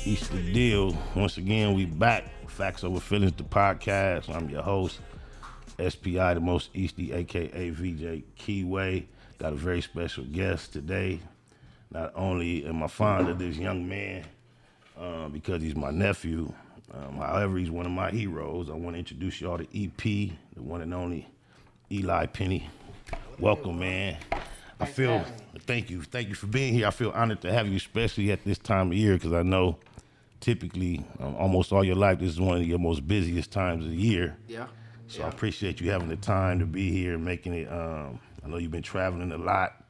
East the deal. Once again, we back. Factz Ova Feelinz, the podcast. I'm your host, SPI, the most Easty, aka VJ Keyway. Got a very special guest today. Not only am I fond of this young man because he's my nephew, however, he's one of my heroes. I want to introduce y'all to EP, the one and only Eli Penny. Welcome, man. Thank you for being here. I feel honored to have you, especially at this time of year, because I know typically, almost all your life, this is one of your most busiest times of the year. Yeah. So I appreciate you having the time to be here and making it. I know you've been traveling a lot.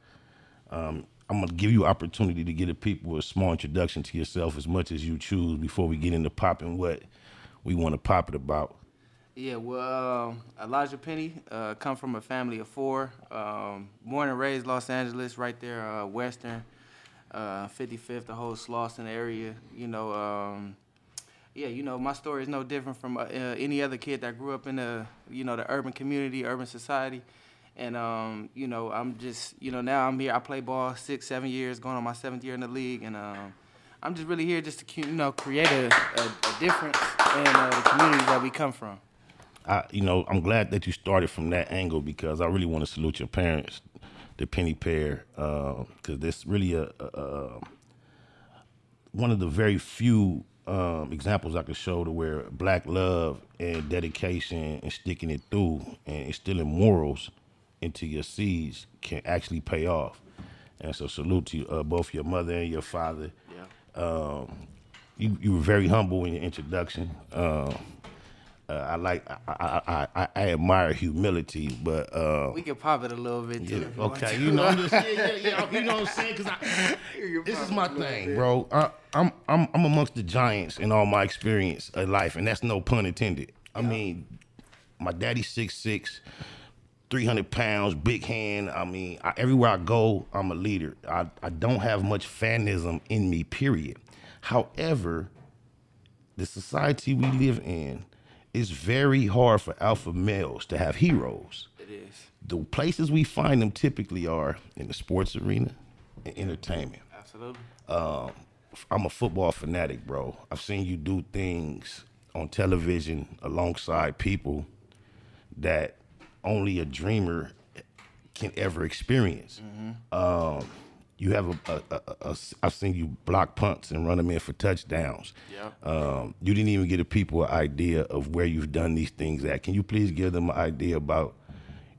I'm going to give you opportunity to give the people a small introduction to yourself as much as you choose before we get into popping what we want to pop it about. Yeah, well, Elijhaa Penny, come from a family of four. Born and raised Los Angeles, right there, Western, 55th, the whole Slauson area. My story is no different from any other kid that grew up in the urban community, urban society. And, I'm just, now I'm here. I play ball 6-7 years, going on my 7th year in the league. And I'm just really here just to, create a difference in the communities that we come from. I'm glad that you started from that angle because I really want to salute your parents, the Penny pair, because this really one of the very few examples I could show to where black love and dedication and sticking it through and instilling morals into your seeds can actually pay off. And so salute to both your mother and your father. Yeah. You were very humble in your introduction. I admire humility, but we can pop it a little bit too. Yeah, okay, I'm just you know what I'm saying? Because this is my thing, bro. I'm amongst the giants in all my experience of life, and that's no pun intended. I mean, my daddy's 6'6", 300 pounds, big hand. I mean, everywhere I go, I'm a leader. I don't have much fanism in me, period. However, the society we live in, it's very hard for alpha males to have heroes. It is. The places we find them typically are in the sports arena and entertainment. Absolutely. I'm a football fanatic, bro. I've seen you do things on television alongside people that only a dreamer can ever experience. Mm-hmm. You have I've seen you block punts and run them in for touchdowns. Yeah. You didn't even give the people an idea of where you've done these things at. Can you please give them an idea about,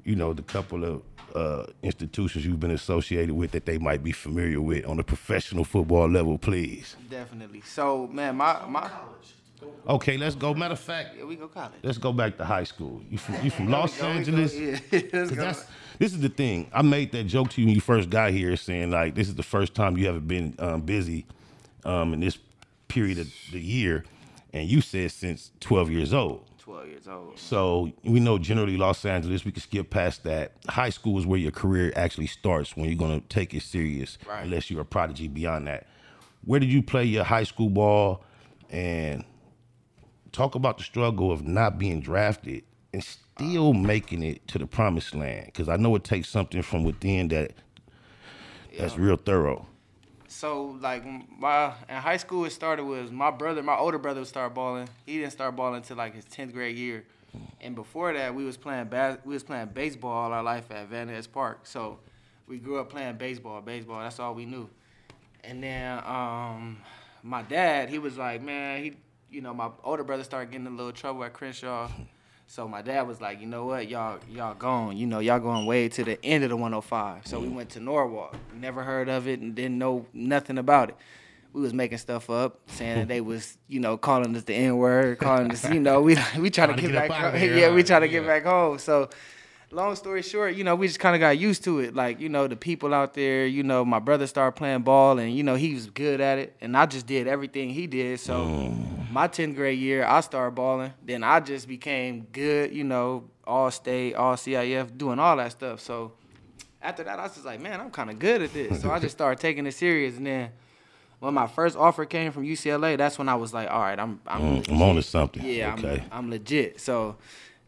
the couple of institutions you've been associated with that they might be familiar with on a professional football level, please? Definitely. So, man, my Okay, let's go. Matter of fact, we go college. Let's go back to high school. You from Los Angeles? Yeah. This is the thing. I made that joke to you when you first got here, saying like this is the first time you ever been busy in this period of the year, and you said since 12 years old. 12 years old. So we know generally Los Angeles. We can skip past that. High school is where your career actually starts when you're gonna take it serious, right, unless you're a prodigy beyond that. Where did you play your high school ball? And talk about the struggle of not being drafted and still making it to the promised land. Because I know it takes something from within that's real thorough. So, like, in high school, it started with my older brother started balling. He didn't start balling until, like, his 10th grade year. And before that, we was playing baseball all our life at Van Ness Park. So, we grew up playing baseball. That's all we knew. And then my dad, he was like, man, my older brother started getting in a little trouble at Crenshaw. So my dad was like, you know what, y'all gone. Y'all going way to the end of the 105. So we went to Norwalk. Never heard of it and didn't know nothing about it. We was making stuff up, saying that they was, calling us the N-word, calling us, we trying to get back home. Yeah, we trying to get back home. So long story short, we just kind of got used to it. Like, the people out there, my brother started playing ball and, he was good at it. And I just did everything he did. So my 10th grade year, I started balling. Then I just became good, all state, all CIF, doing all that stuff. So after that, I was just like, man, I'm kind of good at this. So I just started taking it serious. And then when my first offer came from UCLA, that's when I was like, all right, I'm on to something. Yeah, okay. I'm legit. So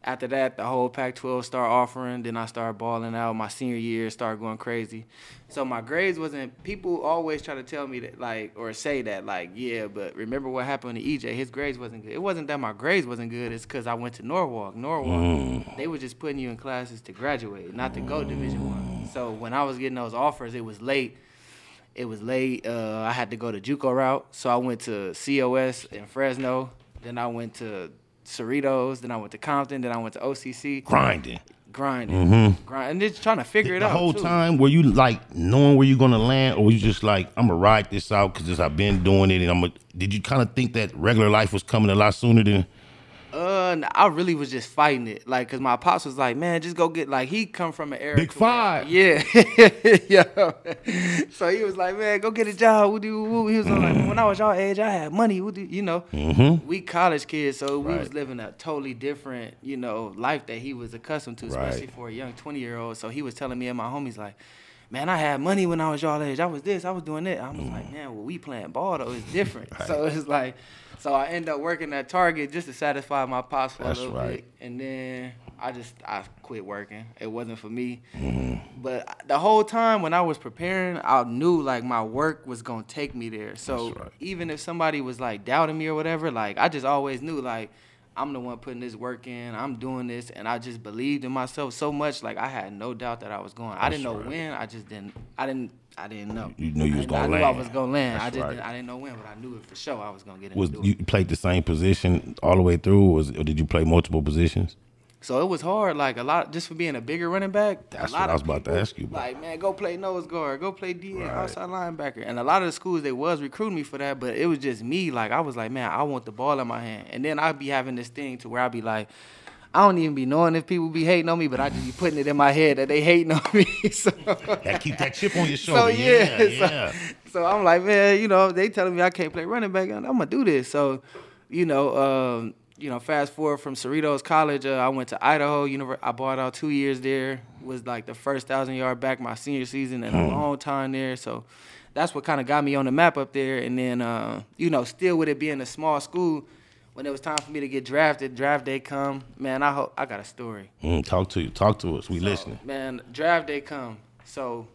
After that, the whole Pac-12 started offering. Then I started balling out. My senior year started going crazy. So my grades wasn't. People always try to tell me that, like, or say that, like, yeah, but remember what happened to EJ? His grades wasn't good. It wasn't that my grades wasn't good. It's because I went to Norwalk. They were just putting you in classes to graduate, not to go Division I. So when I was getting those offers, it was late. I had to go the JUCO route. So I went to COS in Fresno. Then I went to Cerritos, then I went to Compton, then I went to OCC. Grinding. And just trying to figure it out. The whole time, were you like knowing where you're gonna land, or were you just like, I'm gonna ride this out because I've been doing it, and did you kind of think that regular life was coming a lot sooner than? I really was just fighting it, like, cause my pops was like, man, just go get, like, he come from an era. Big Five. Yeah, yeah. So he was like, man, go get a job. He was like, when I was your age, I had money. You know, we college kids, so we was living a totally different, you know, life that he was accustomed to, especially for a young 20-year-old. So he was telling me and my homies like, man, I had money when I was y'all age. I was this, I was doing that. I was like, man, well, we playing ball though, it's different. So it's like. So I ended up working at Target just to satisfy my pops for a little bit. And then I quit working. It wasn't for me. But the whole time when I was preparing, I knew, like, my work was going to take me there. So even if somebody was, like, doubting me or whatever, like, I just always knew, like, I'm the one putting this work in. I'm doing this. And I just believed in myself so much. Like, I had no doubt that I was going. I didn't know when. I didn't know. You knew you was gonna land. I knew I was gonna land. I didn't know when, but I knew it for sure. I was gonna get into it. You played the same position all the way through, or did you play multiple positions? So it was hard, like, a lot, just for being a bigger running back. That's what I was about to ask you. Like, man, go play nose guard, go play DN, outside linebacker. And a lot of the schools, they was recruiting me for that, but it was just me. Like, I was like, man, I want the ball in my hand. And then I'd be having this thing to where I'd be like, I don't even be knowing if people be hating on me, but I just be putting it in my head that they hating on me. So keep that chip on your shoulder. So I'm like, man, you know, they telling me I can't play running back. I'm gonna do this. So, you know, fast forward from Cerritos College, I went to Idaho. I bought out 2 years there. Was like the first 1,000-yard back my senior season and a long time there. So that's what kind of got me on the map up there. And then, you know, still with it being a small school. When it was time for me to get drafted, draft day come, man, I got a story. Talk to us. We listening. Man, draft day come. So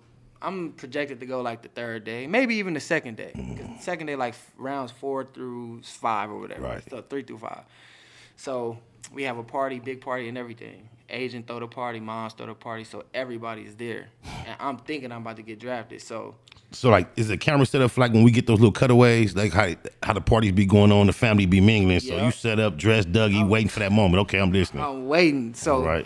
I'm projected to go like the third day, maybe even the second day. The second day, like rounds 4 through 5 or whatever. So 3 through 5. So we have a party, big party and everything. Agent throw the party, moms throw the party, so everybody is there. And I'm thinking I'm about to get drafted, so like, is the camera set up for, like, when we get those little cutaways, like how the parties be going on, the family be mingling, so you set up, dressed, Dougie, waiting for that moment. Okay, I'm listening. I'm waiting, so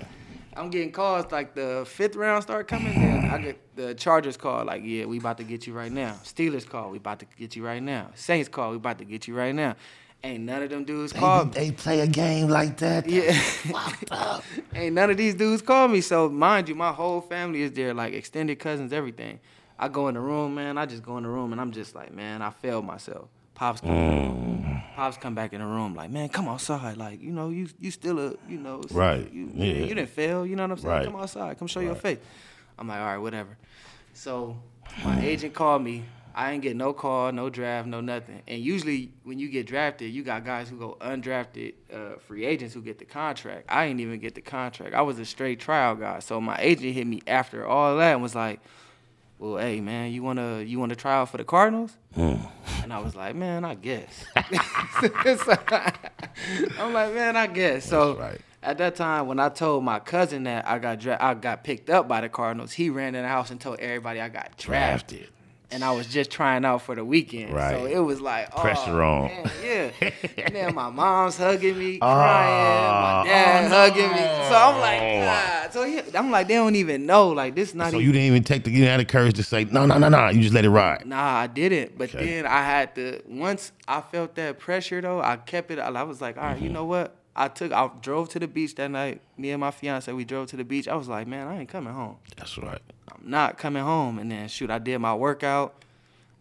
I'm getting calls, like the 5th round start coming, and I get the Chargers call, like, yeah, we about to get you right now. Steelers call, we about to get you right now. Saints call, we about to get you right now. Ain't none of them dudes call me. They play a game like that? Yeah. Fucked up. Ain't none of these dudes call me. So, mind you, my whole family is there, like extended cousins, everything. I go in the room, man. I just go in the room, and I'm just like, man, I failed myself. Pops come back in the room, like, man, come outside. Like, you know, you still a, you know. You didn't fail, you know what I'm saying? Come outside. Come show your face. I'm like, all right, whatever. So, my agent called me. I ain't get no call, no draft, no nothing. And usually when you get drafted, you got guys who go undrafted, free agents who get the contract. I ain't even get the contract. I was a straight trial guy. So my agent hit me after all that and was like, well, hey, man, you wanna try out for the Cardinals? And I was like, man, I guess. So, I'm like, man, I guess. So at that time, when I told my cousin that I got picked up by the Cardinals, he ran in the house and told everybody I got drafted. And I was just trying out for the weekend. So it was like, pressure on. Man, yeah. And then my mom's hugging me, crying. My dad hugging me. So I'm like, God. So I'm like, they don't even know. Like, this not even. So you didn't even you had the courage to say, no. You just let it ride. Nah, I didn't. But then I had to, once I felt that pressure, though, I kept it. I was like, all right, you know what? I drove to the beach that night. Me and my fiance, we drove to the beach. I was like, man, I ain't coming home. That's right. I'm not coming home. And then, shoot, I did my workout.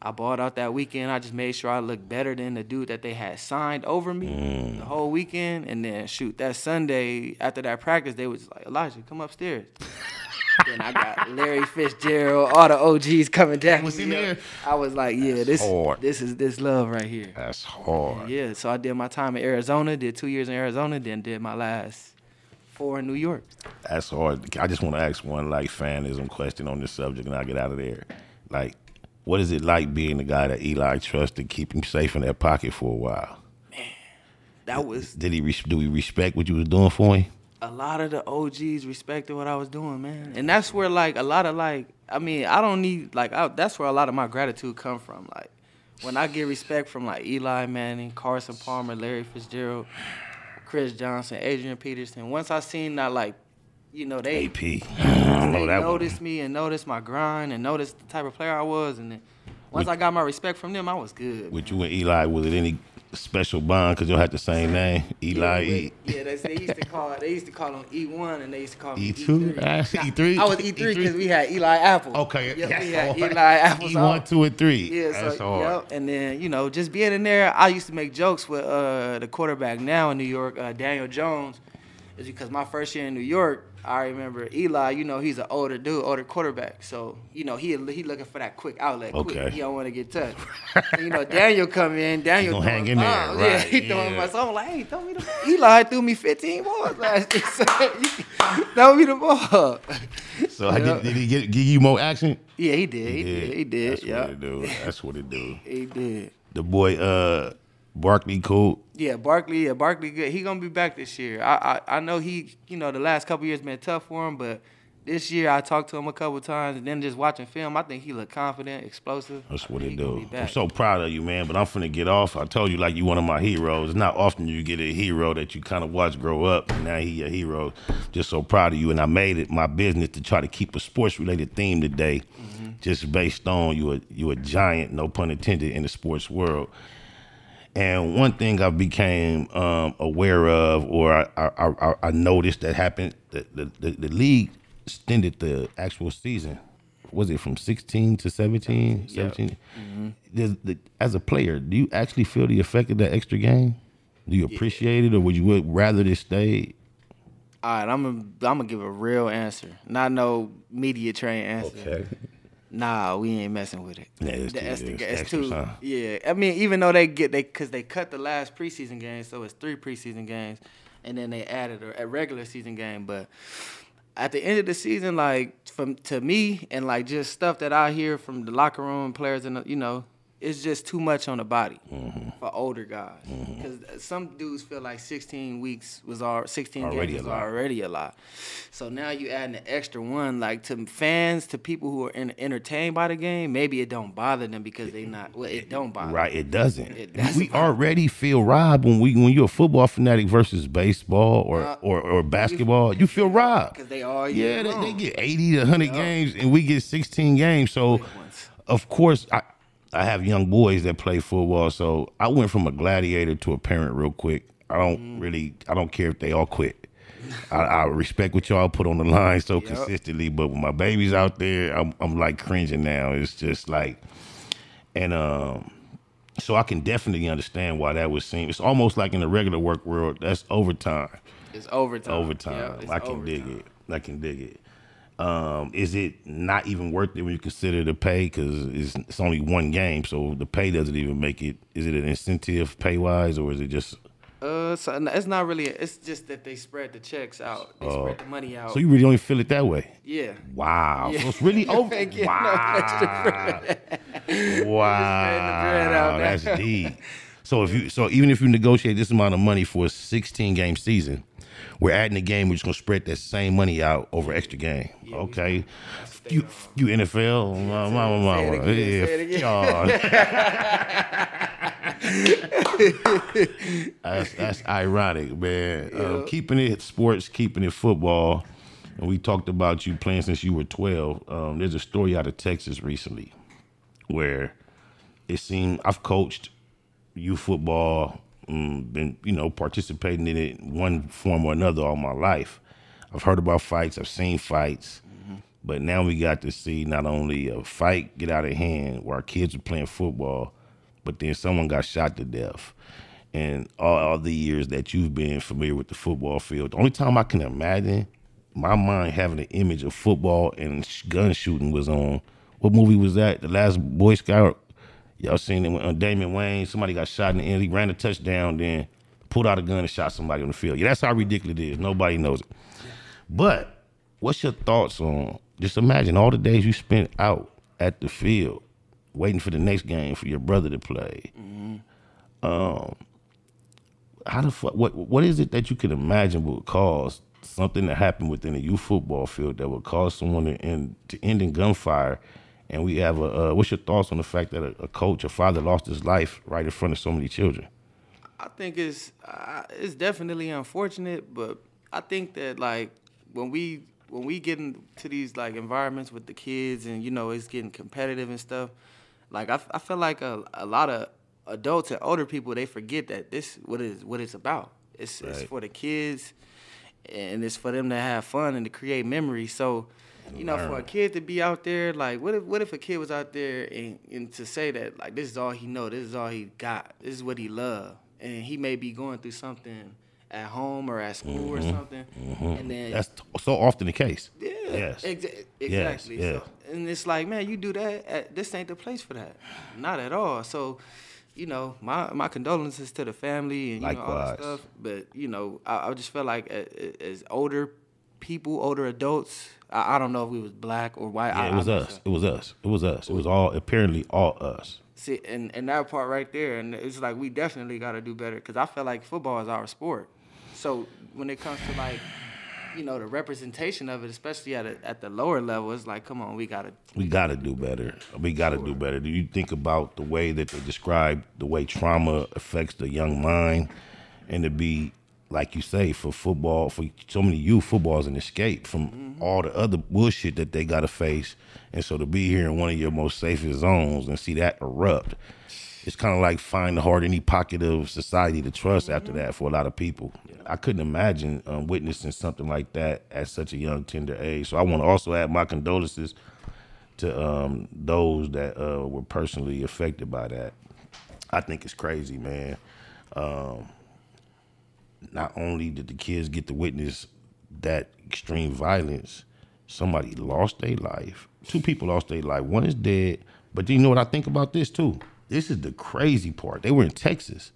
I balled out that weekend. I just made sure I looked better than the dude that they had signed over me the whole weekend. And then, shoot, that Sunday after that practice, they was like, Elijhaa, come upstairs. Then I got Larry Fitzgerald, all the OGs coming down. Was in there? I was like, yeah, this is this love right here. That's hard. Yeah, so I did my time in Arizona, did 2 years in Arizona, then did my last 4 in New York. That's hard. I just want to ask one like fanism question on this subject, and I'll get out of there. Like, what is it like being the guy that Eli trusted, keep him safe in that pocket for a while? Man, that was. Do we respect what you was doing for him? A lot of the OGs respected what I was doing, man, and that's where like a lot of like. I mean, I don't need like. That's where a lot of my gratitude come from. Like, when I get respect from like Eli Manning, Carson Palmer, Larry Fitzgerald, Chris Johnson, Adrian Peterson. Once I seen that, like, you know, they noticed me and noticed my grind and noticed the type of player I was. And then once I got my respect from them, I was good. With you and Eli, was it any special bond because y'all had the same name, Eli E? Yeah, they used to call him E1 and they used to call me E2? E3? I was E3 because we had Eli Apple. Okay, yep, that's we had hard. Eli Apple. E1, 2, and 3. Yeah, that's so, hard. Yep. And then, you know, just being in there, I used to make jokes with the quarterback now in New York, Daniel Jones, is because my first year in New York, I remember Eli, you know, he's an older dude, older quarterback. So, you know, he looking for that quick outlet. Okay. Quick. He don't want to get touched. So, you know, Daniel come in. Daniel gonna hang in there, right? Yeah, he throwing my. So I'm like, hey, throw me the ball. Eli threw me 15 balls last year. So, throw me the ball. So did he give you more action? Yeah, he did. He did. That's what it do. That's what it do. He did. The boy, Barkley, cool. Yeah, Barkley good. He gonna be back this year. I know he, you know, the last couple years been tough for him, but this year I talked to him a couple times, and then just watching film, I think he look confident, explosive. That's what he do. I'm so proud of you, man. But I'm finna get off. I told you, like, you one of my heroes. It's not often you get a hero that you kind of watch grow up, and now he a hero. Just so proud of you, and I made it my business to try to keep a sports related theme today, just based on you a giant, no pun intended, in the sports world. And one thing I became aware of, or I noticed that happened, the league extended the actual season. Was it from 16 to 17? Yep. 17? As a player, do you actually feel the effect of that extra game? Do you appreciate it, or would you rather it stay? All right, I'm gonna give a real answer, not no media train answer. Okay. Nah, we ain't messing with it. Yeah, it's too. Yeah, I mean, even though they cut the last preseason game, so it's 3 preseason games, and then they added a regular season game. But at the end of the season, like to me, and like just stuff that I hear from the locker room players, and you know, it's just too much on the body for older guys. Because some dudes feel like 16 weeks was 16 games was already a lot. So now you adding an extra one, like to fans, to people who are entertained by the game, maybe it don't bother them because they not. Well, it don't bother. Right, it doesn't. We already feel robbed when you're a football fanatic versus baseball or basketball. You feel robbed because they all they get 80 to 100 games and we get 16 games. So of course I have young boys that play football, so I went from a gladiator to a parent real quick. I don't care if they all quit. I respect what y'all put on the line so consistently, but when my baby's out there, I'm like cringing now. It's just like, and so I can definitely understand why that would seem. It's almost like in the regular work world, that's overtime. It's overtime. Overtime. I can dig it. I can dig it. Is it not even worth it when you consider the pay? Because it's only one game, so the pay doesn't even make it. Is it an incentive pay-wise, or is it just? So it's not really. It's just that they spread the checks out. They spread the money out. So you really only feel it that way? Yeah. Wow. Yeah. So it's really over. Wow. Wow. That's deep. So even if you negotiate this amount of money for a 16-game season, we're adding a game. We're just gonna spread that same money out over extra game. Yeah, okay, you NFL, that's ironic, man. Keeping it sports, keeping it football, and we talked about you playing since you were 12. There's a story out of Texas recently where it seemed I've coached youth football. Been participating in it in one form or another all my life. I've heard about fights, I've seen fights, but now we got to see not only a fight get out of hand where our kids are playing football, but then someone got shot to death. And all the years that you've been familiar with the football field, the only time I can imagine my mind having an image of football and gun shooting was on, what movie was that? The Last Boy Scout. Y'all seen it on Damon Wayne. Somebody got shot in the end. He ran a touchdown. Then pulled out a gun and shot somebody on the field. Yeah, that's how ridiculous it is. Nobody knows it. But what's your thoughts on, just imagine all the days you spent out at the field waiting for the next game for your brother to play. How the fuck, what is it that you can imagine would cause something to happen within a youth football field that would cause someone to end in gunfire? And we have what's your thoughts on the fact that a coach, a father, lost his life right in front of so many children? I think it's definitely unfortunate, but I think that like when we get into these like environments with the kids and you know it's getting competitive and stuff, like I feel like a lot of adults and older people, they forget that this what it's about. It's for the kids, and it's for them to have fun and to create memories. So, you know, for a kid to be out there, like what if a kid was out there and to say that like this is all he know, this is all he got, this is what he love, and he may be going through something at home or at school or something, and then that's so often the case. Yeah, yes, exactly. Yes, yeah. So, and it's like, man, you do that. This ain't the place for that. Not at all. So, you know, my condolences to the family and you know, all that stuff. But you know, I just felt like as older people, older adults, I don't know if we was black or white. Yeah, it was us. It was us. It was us. It was apparently all us. See, and that part right there, and it's like we definitely got to do better because I feel like football is our sport. So when it comes to like, you know, the representation of it, especially at the lower level, it's like, come on, we gotta do better. We gotta do better. Do you think about the way that they describe the way trauma affects the young mind, and to be, like you say, for football, for so many youth, football is an escape from all the other bullshit that they gotta face, and so to be here in one of your most safest zones and see that erupt, it's kind of like find hard any pocket of society to trust after that for a lot of people. I couldn't imagine witnessing something like that at such a young, tender age. So I want to also add my condolences to those that were personally affected by that. I think it's crazy, man. Not only did the kids get to witness that extreme violence, somebody lost their life. 2 people lost their life. 1 is dead. But you know what I think about this too? This is the crazy part. They were in Texas.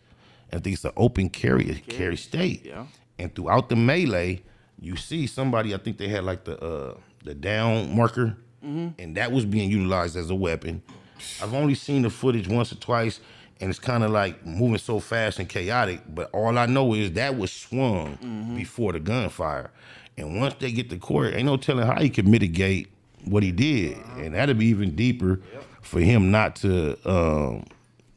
I think it's an open carry state. Yeah. And throughout the melee, you see somebody, I think they had like the down marker, and that was being utilized as a weapon. I've only seen the footage once or twice, and it's kind of like moving so fast and chaotic, but all I know is that was swung before the gunfire. And once they get to court, ain't no telling how he could mitigate what he did. And that'd be even deeper for him not to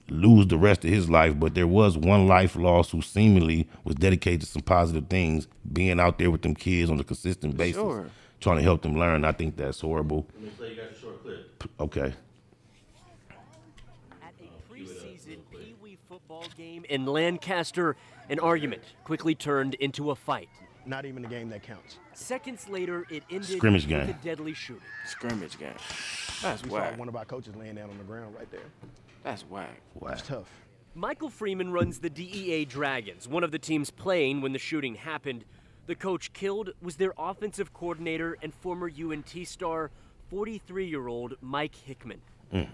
lose the rest of his life. But there was one life lost who seemingly was dedicated to some positive things, being out there with them kids on a consistent basis, trying to help them learn. I think that's horrible. Let me play you guys a short clip. Okay. At a preseason Pee Wee football game in Lancaster, an argument quickly turned into a fight. Not even the game that counts. Seconds later, it ended Scrimmage with game. a deadly shooting. Scrimmage game. That's we whack. saw one of our coaches laying down on the ground right there. That's whack. That's tough. Michael Freeman runs the DEA Dragons, one of the teams playing when the shooting happened. The coach killed was their offensive coordinator and former UNT star, 43-year-old Mike Hickman.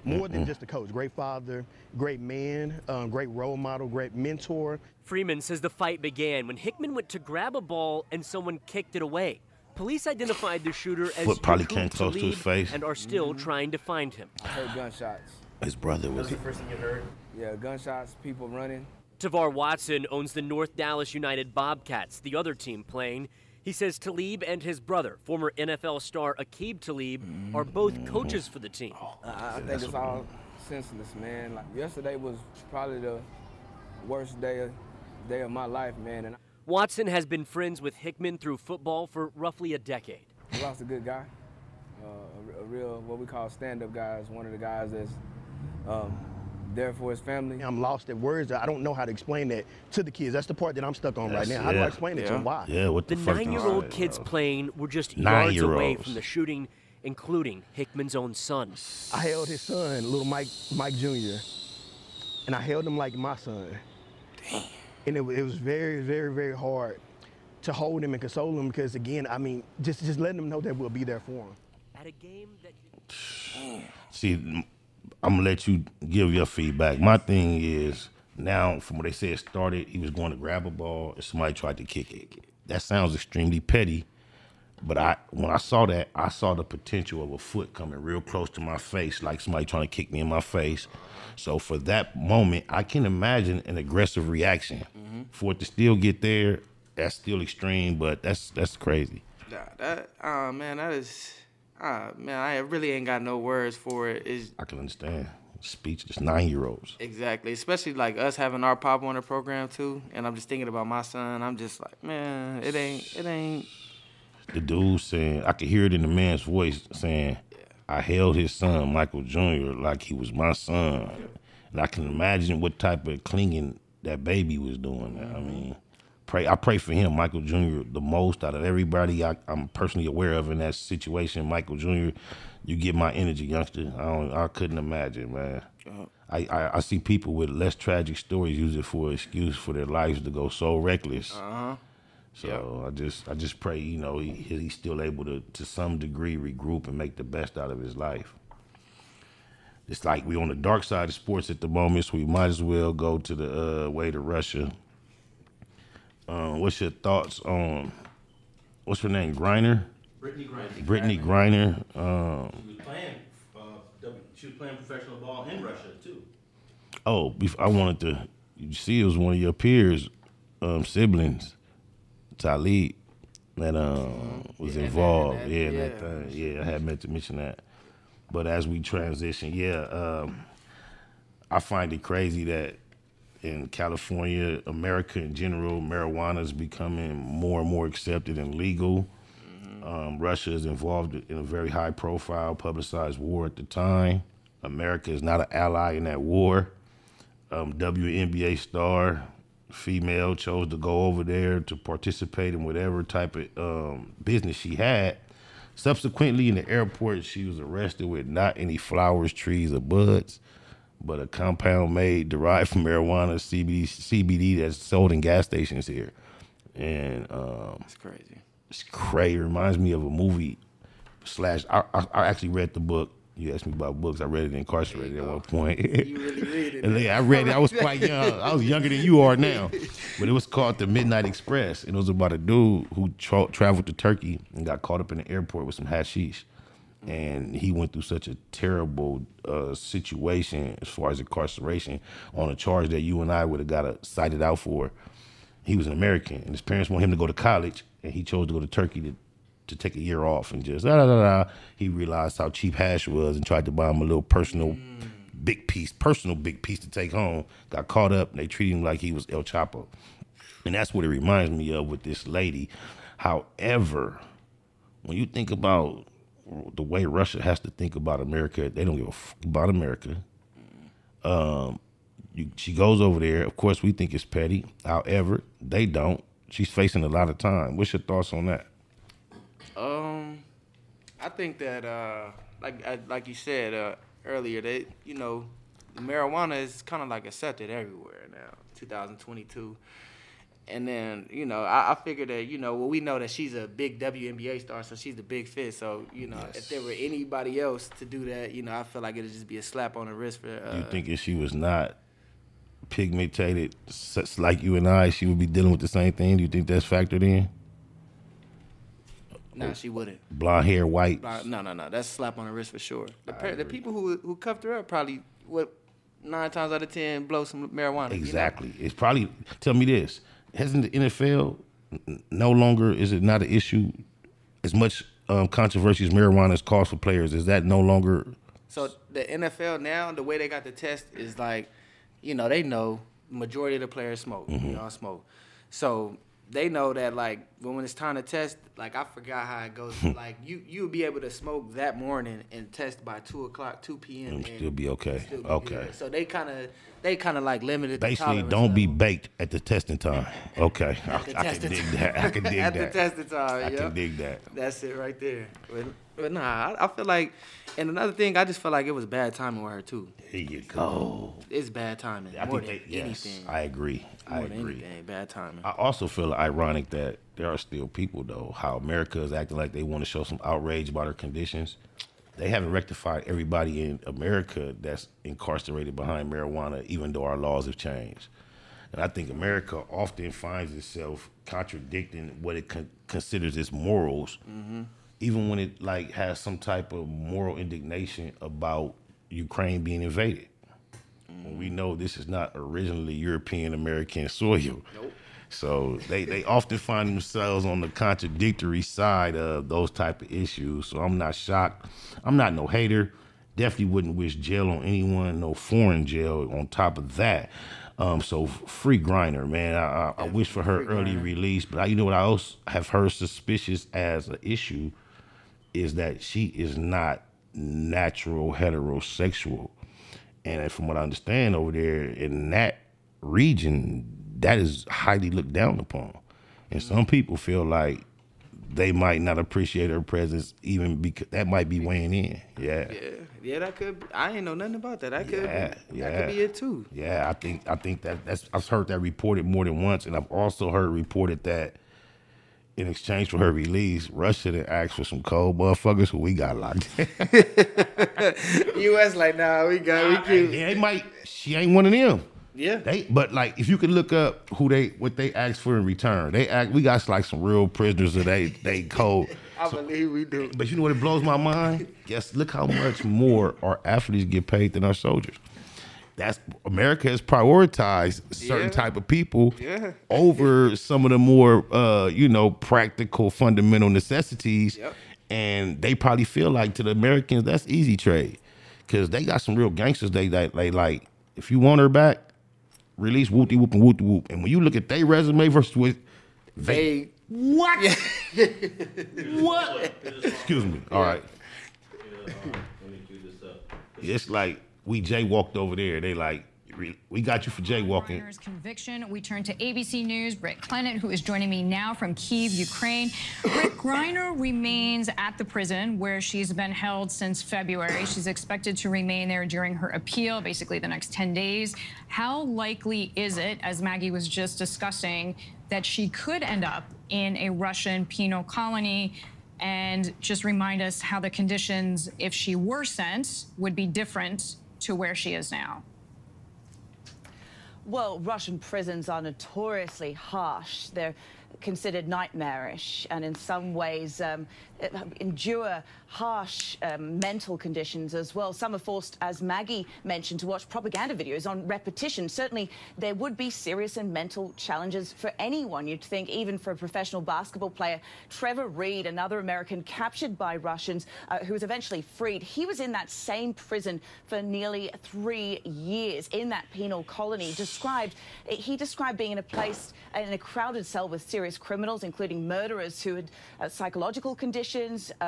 More than just a coach. Great father, great man, great role model, great mentor. Freeman says the fight began when Hickman went to grab a ball and someone kicked it away. Police identified the shooter as Foot probably came close to his face. and are still trying to find him. I heard gunshots. His brother was. That's the first thing you heard? Yeah, gunshots, people running. Tavar Watson owns the North Dallas United Bobcats, the other team playing. He says Talib and his brother, former NFL star Aqib Talib, are both coaches for the team. I think it's all senseless, man. Like, yesterday was probably the worst day of my life, man. And Watson has been friends with Hickman through football for roughly a decade. I lost a good guy, a real, what we call stand-up guys, one of the guys that's there for his family. I'm lost at words. I don't know how to explain that to the kids. That's the part that I'm stuck on right now. How do I explain it to them? Why? Yeah, what the The fuck? 9-year-old kids playing were just yards away 9-year-olds. from the shooting, including Hickman's own son. I held his son, little Mike Jr., and I held him like my son. Damn. And it was very, very, very hard to hold him and console him because, again, I mean, just letting them know that we'll be there for him. At a game that... See, I'm gonna let you give your feedback. My thing is, Now, from what they said started, he was going to grab a ball and somebody tried to kick it. That sounds extremely petty, but when I saw that, I saw the potential of a foot coming real close to my face, like somebody trying to kick me in my face. So for that moment, I can imagine an aggressive reaction. For it to still get there, that's still extreme, but that's crazy. Man, that is, man, I really ain't got no words for it. I can understand. Speechless 9-year-olds. Exactly, especially like us having our Pop Warner program too, and I'm just thinking about my son. I'm just like, man, it ain't. The dude saying, I could hear it in the man's voice saying, I held his son, Michael Jr., like he was my son. And I can imagine what type of clinging that baby was doing. I mean, I pray for him, Michael Jr., the most out of everybody I'm personally aware of in that situation. Michael Jr., you get my energy, youngster. I couldn't imagine, man. I see people with less tragic stories use it for an excuse for their lives to go so reckless. So I just pray, you know, he's still able to some degree regroup and make the best out of his life. It's like we on the dark side of sports at the moment, so we might as well go to the way to Russia. What's your thoughts on what's her name? Griner? Brittney Griner. Brittney Griner. She was playing professional ball in Russia too. Oh, I wanted to. You see, it was one of your peers, siblings, Talib, that was involved. That thing. Yeah, I had meant to mention that. But as we transition, I find it crazy that in California, America in general, marijuana is becoming more and more accepted and legal. Russia is involved in a very high-profile, publicized war at the time. America is not an ally in that war. WNBA star, female, chose to go over there to participate in whatever type of business she had. Subsequently, in the airport, she was arrested with not any flowers, trees, or buds, but a compound made derived from marijuana, CBD that's sold in gas stations here. And it's crazy. It's crazy. It reminds me of a movie I actually read the book. You asked me about books. I read it incarcerated at one point. You really read it. I read it. I was quite young. I was younger than you are now. But it was called The Midnight Express. And it was about a dude who traveled to Turkey and got caught up in the airport with some hashish. And he went through such a terrible situation as far as incarceration on a charge that you and I would have got cited out for. He was an American, and his parents wanted him to go to college, and he chose to go to Turkey to take a year off and just He realized how cheap hash was and tried to buy him a little personal big piece to take home. Got caught up, and they treated him like he was El Chapo. And that's what it reminds me of with this lady. However, when you think about the way Russia has to think about America, they don't give a fuck about America. She goes over there. Of course, we think it's petty. However, they don't. She's facing a lot of time. What's your thoughts on that? I think that, like you said earlier, that marijuana is kind of like accepted everywhere now, 2022. And then, I figured that, we know that she's a big WNBA star, so she's the big fish. So, Yes. if there were anybody else to do that, I feel like it'd just be a slap on the wrist for. You think if she was not pigmented, such like you and I, she would be dealing with the same thing? Do you think that's factored in? No, she wouldn't. Blonde hair, white. No. That's a slap on the wrist for sure. The people who cuffed her up probably 9 times out of 10 blow some marijuana. Exactly. It's probably. Tell me this: hasn't the NFL no longer, is it not an issue as much controversy as marijuana has caused for players? Is that no longer? So the NFL now, the way they got the test is like, they know the majority of the players smoke. We all smoke. So they know that, like, when it's time to test, like, I forgot how it goes. Like, you would be able to smoke that morning and test by 2 p.m. And still be okay. Okay. Good. So they kind of like limited. Basically, the don't be baked at the testing time. Okay. I can dig that. I can dig at that. the testing time. I can dig that. That's it right there. But nah, I feel like, and another thing, I just feel like it was bad timing with her too. Here you go. It's bad timing. I more think than anything. I agree. More than anything, bad timing. I also feel ironic that there are still people, though, how America is acting like they want to show some outrage about her conditions. they haven't rectified everybody in America that's incarcerated behind marijuana, even though our laws have changed. And I think America often finds itself contradicting what it considers its morals, even when it like has some type of moral indignation about Ukraine being invaded. When we know this is not originally European American soil. Nope. So they often find themselves on the contradictory side of those type of issues. So I'm not shocked. I'm not no hater. Definitely wouldn't wish jail on anyone, no foreign jail on top of that. So free Griner, man. I wish for her early release. But you know what I also have heard suspicious as an issue is that she is not natural heterosexual. And from what I understand over there in that region, that is highly looked down upon. And some people feel like they might not appreciate her presence even because that might be weighing in. Yeah, that could be. I ain't know nothing about that. That could be it too. Yeah, I think that's I've heard that reported more than once, and I've also heard reported that in exchange for her release, Russia done asked for some cold motherfuckers who we got locked. U.S. like, nah, we cute. They might. She ain't one of them. Yeah. But like, if you could look up what they asked for in return, we got like some real prisoners that they cold. I believe we do. But you know what? It blows my mind. Look how much more our athletes get paid than our soldiers. America has prioritized certain type of people over some of the more practical fundamental necessities. Yep. And they probably feel like to the Americans that's easy trade because they got some real gangsters. They like if you want her back, release whoopty whoop and whoopty whoop. And when you look at their resume versus what what? What? Excuse me. All right. It's like we jaywalked over there. They like, we got you for jaywalking. Griner's conviction. We turn to ABC News' Britt Clement, who is joining me now from Kyiv, Ukraine. Britt, Griner remains at the prison where she's been held since February. She's expected to remain there during her appeal, basically the next 10 days. How likely is it, as Maggie was just discussing, that she could end up in a Russian penal colony? And just remind us how the conditions, if she were sent, would be different to where she is now. Well, Russian prisons are notoriously harsh. They're considered nightmarish and in some ways endure harsh mental conditions as well. Some are forced, as Maggie mentioned, to watch propaganda videos on repetition. Certainly there would be serious and mental challenges for anyone, you'd think, even for a professional basketball player. Trevor Reed, another American captured by Russians who was eventually freed, he was in that same prison for nearly 3 years in that penal colony. He described being in a place, in a crowded cell with serious criminals, including murderers who had psychological conditions.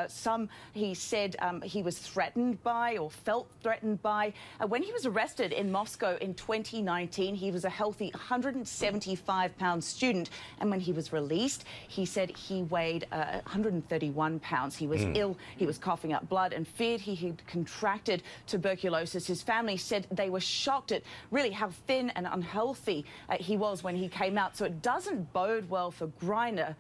Some, he said, he was threatened by or felt threatened by. When he was arrested in Moscow in 2019, he was a healthy 175-pound student. And when he was released, he said he weighed 131 pounds. He was ill. He was coughing up blood and feared he had contracted tuberculosis. His family said they were shocked at really how thin and unhealthy he was when he came out. So it doesn't bode well for Griner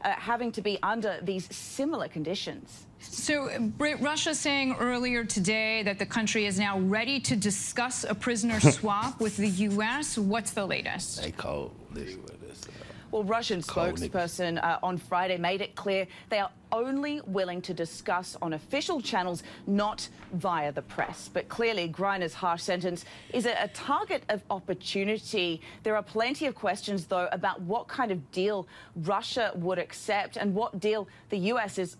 having to be under these similar conditions. So, Britt, Russia saying earlier today that the country is now ready to discuss a prisoner swap with the U.S. What's the latest? They cold. Well, Russian spokesperson on Friday made it clear they are only willing to discuss on official channels, not via the press. But clearly, Griner's harsh sentence is a target of opportunity. There are plenty of questions, though, about what kind of deal Russia would accept and what deal the U.S. is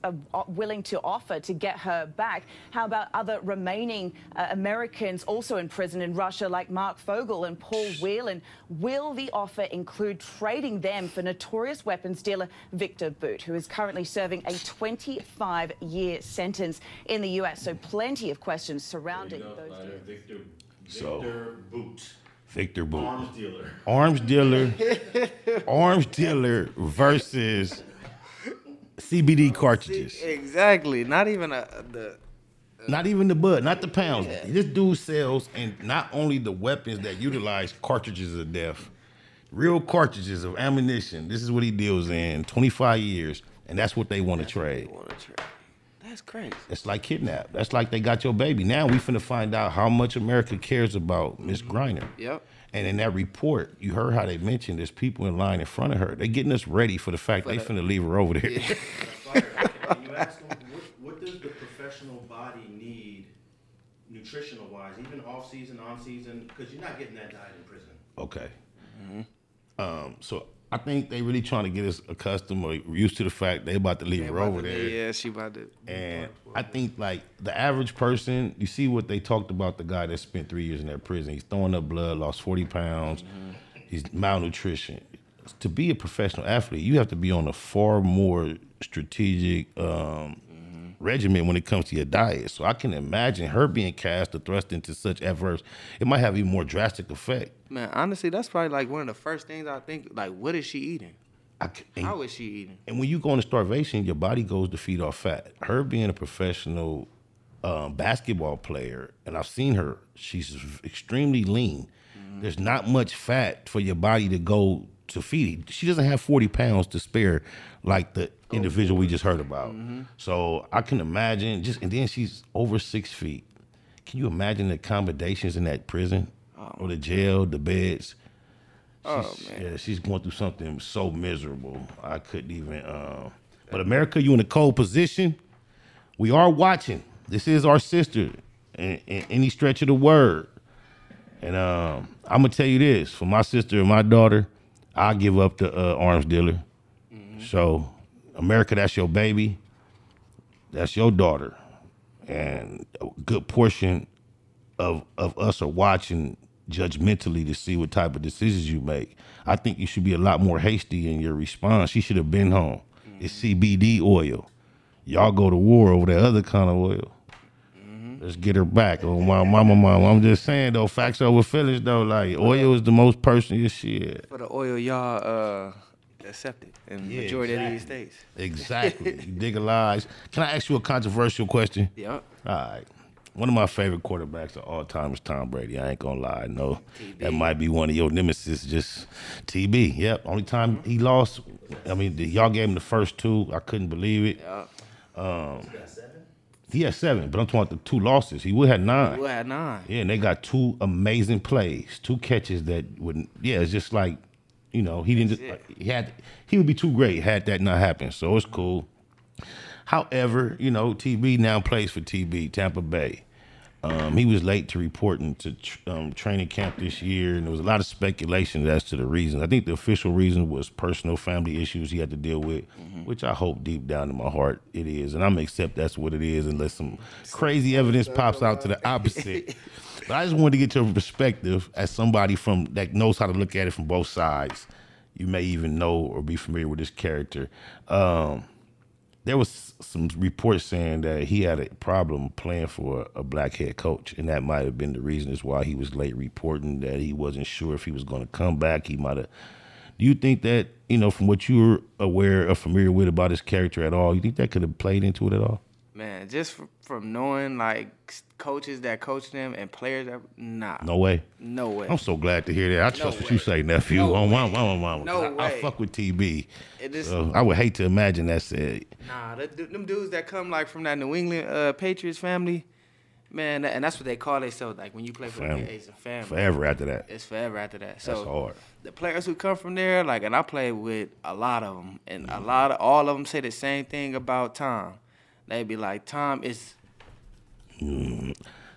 willing to offer to get her back. How about other remaining Americans also in prison in Russia, like Mark Fogel and Paul Whelan? Will the offer include trading them for notorious weapons dealer Victor Bout, who is currently serving a 25-year sentence in the U.S.? So plenty of questions surrounding those deals. Victor Bout. Arms dealer. Arms dealer. Arms dealer versus CBD cartridges. Exactly. Not even not even the bud, not the pounds. Yeah. This dude sells, and not only the weapons that utilize cartridges of death, real cartridges of ammunition. This is what he deals in. 25 years. And that's what they want to trade. That's crazy. It's like kidnap. That's like they got your baby. Now we finna find out how much America cares about Miss Griner. Yep. And in that report, you heard how they mentioned there's people in line in front of her. They getting us ready for the fact they finna leave her over there. And you ask them, what does the professional body need nutritional wise, even off season, on season? Because you're not getting that diet in prison. Okay. So I think they really trying to get us accustomed or used to the fact they about to leave her over there. Yeah, she about to. And I think like the average person, you see what they talked about the guy that spent 3 years in that prison. He's throwing up blood, lost 40 pounds. He's malnutrition. To be a professional athlete, you have to be on a far more strategic regimen when it comes to your diet. So I can imagine her being cast or thrust into such adverse, it might have even more drastic effect. Man, honestly, that's probably like one of the first things I think. Like, what is she eating? How is she eating? And when you go into starvation, your body goes to feed off fat. Her being a professional basketball player, and I've seen her, she's extremely lean. There's not much fat for your body to go to feed. She doesn't have 40 pounds to spare like the individual we just heard about. So I can imagine and then she's over 6 feet. Can you imagine the accommodations in that prison or the jail, the beds? Man. Yeah, she's going through something so miserable. I couldn't even. But America, you in a cold position. We are watching. This is our sister in any stretch of the word. And I'm gonna tell you this: for my sister and my daughter, I give up the arms dealer. So, America, that's your baby. That's your daughter, and a good portion of us are watching judgmentally to see what type of decisions you make. I think you should be a lot more hasty in your response. She should have been home. It's CBD oil. Y'all go to war over that other kind of oil. Let's get her back. Oh, my mama. I'm just saying, though, Factz Ova Feelinz, though, like, oil is the most personal shit. For the oil, y'all accepted in the majority of these states. Exactly. You dig a lies. Can I ask you a controversial question? Yep. All right. One of my favorite quarterbacks of all time is Tom Brady. I ain't gonna lie. No, that might be one of your nemesis. Just TB. Yep. Only time he lost. I mean, y'all gave him the first two. I couldn't believe it. He had 7, but I'm talking about the 2 losses. He would have 9. He would have 9. Yeah, and they got 2 amazing plays, 2 catches that wouldn't. Yeah, it's just like, he didn't. He would be too great had that not happened. So it's cool. However, TB now plays for TB, Tampa Bay. He was late to reporting to training camp this year, and there was a lot of speculation as to the reason. I think the official reason was personal family issues he had to deal with, which I hope deep down in my heart it is. And I'm going to accept that's what it is unless some crazy evidence pops out to the opposite. But I just wanted to get your perspective as somebody that knows how to look at it from both sides. You may even know or be familiar with this character. There was some reports saying that he had a problem playing for a black head coach, and that might have been the reason as why he was late reporting that he wasn't sure if he was going to come back. He might have. Do you think that, from what you're aware or familiar with about his character at all, you think that could have played into it at all? Man, just from knowing like coaches that coach them and players that No way. No way. I'm so glad to hear that. I trust what you say, nephew. No way. I fuck with TB. Is, I would hate to imagine that said. Nah, them dudes that come like from that New England Patriots family, man, and that's what they call themselves. Like when you play for the it's a family. Forever after that. It's forever after that. So that's hard. The players who come from there, like, and I played with a lot of them, and all of them say the same thing about Tom. They be like, Tom is.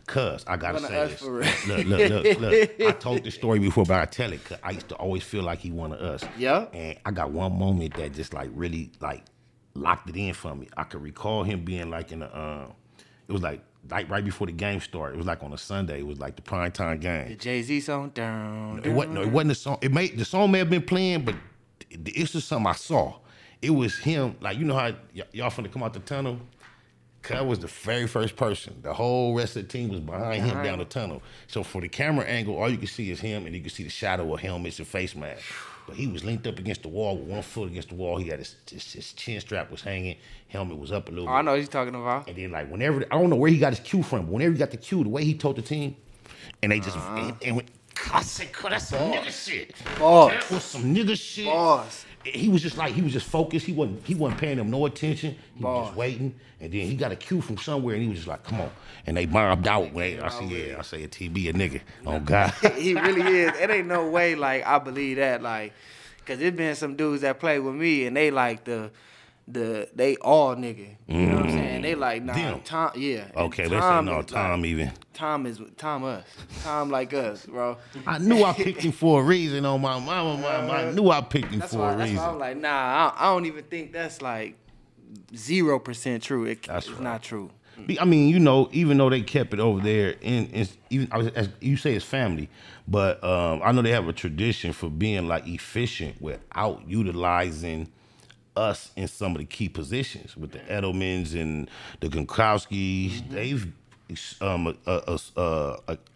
Cuz, I gotta say this. Look. I told this story before, but I tell it, cause I used to always feel like he one of us. Yeah. And I got one moment that just like really like locked it in for me. I could recall him being like in a, it was like right before the game started. It was like on a Sunday. It was like the primetime game. The Jay-Z song? It wasn't a song. The song may have been playing, but it's just something I saw. It was him, like, how y'all finna come out the tunnel? Cuz was the very first person. The whole rest of the team was behind him down the tunnel. So for the camera angle, all you can see is him, and you can see the shadow of helmets and face mask. But he was linked up against the wall with one foot against the wall. He had his chin strap was hanging, helmet was up a little bit. I know what he's talking about. And then like whenever, I don't know where he got his cue from, but whenever he got the cue, the way he told the team, and they just, and I said, that's some nigga shit. Boss. That was some nigga shit. Boss. he was just focused. He wasn't paying them no attention. He was just waiting, and then he got a cue from somewhere, and he was just like, "Come on!" And they bombed out. I said, "Yeah." I say, "A TB a nigga." Oh God. He really is. It ain't no way like I believe that like, cause it been some dudes that play with me, and they like they all nigga. You know what I'm saying? They like Them. Tom. Yeah. Okay, and let's say no is Tom like, even. Tom us. Tom like us, bro. I knew I picked him for a reason on my mama. I knew I picked him for a reason. That's why I'm like, nah, I don't even think that's like 0% true. It's right. not true. I mean, you know, even though they kept it over there, and even as you say, it's family, but I know they have a tradition for being like efficient without utilizing us in some of the key positions with the Edelmans and the Gronkowskis. They've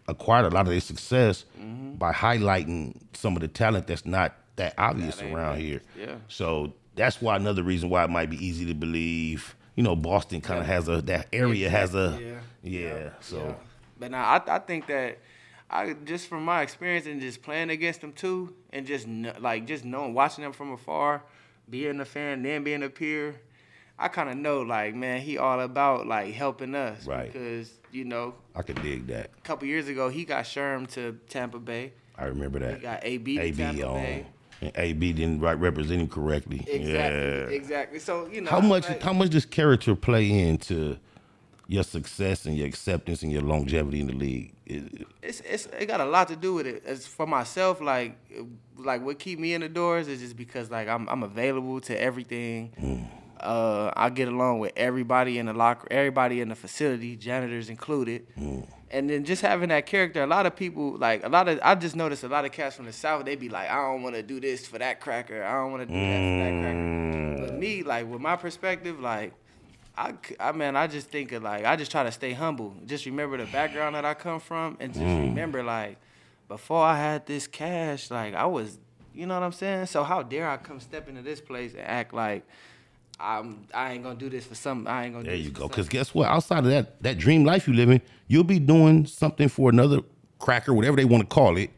acquired a lot of their success by highlighting some of the talent that's not that obvious around here. Yeah. So that's why another reason why it might be easy to believe. You know, Boston kind of has that area has a So, yeah. But now I think that I just from my experience and just playing against them too, and just knowing watching them from afar, being a fan, then being a peer. I kind of know, like, man, he all about, like, helping us. Right. Because, you know. I could dig that. A couple years ago, he got Sherm to Tampa Bay. I remember that. He got AB to Tampa Bay. And AB didn't represent him correctly. Exactly. So, you know. How much does character play into your success and your acceptance and your longevity in the league? It got a lot to do with it. As for myself, like what keep me in the doors is just because, like, I'm available to everything. I get along with everybody in the locker, everybody in the facility, janitors included. And then just having that character, a lot of people, I just noticed a lot of cats from the South, they be like, I don't want to do this for that cracker. I don't want to do that for that cracker. But me, like, with my perspective, like, I just think of, like, I just try to stay humble. Just remember the background that I come from and just remember, like, before I had this cash, like, I was, you know what I'm saying? So how dare I come step into this place and act like, I ain't gonna do this for something. I ain't gonna. There you go. Because guess what? Outside of that dream life you living, you'll be doing something for another cracker, whatever they want to call it,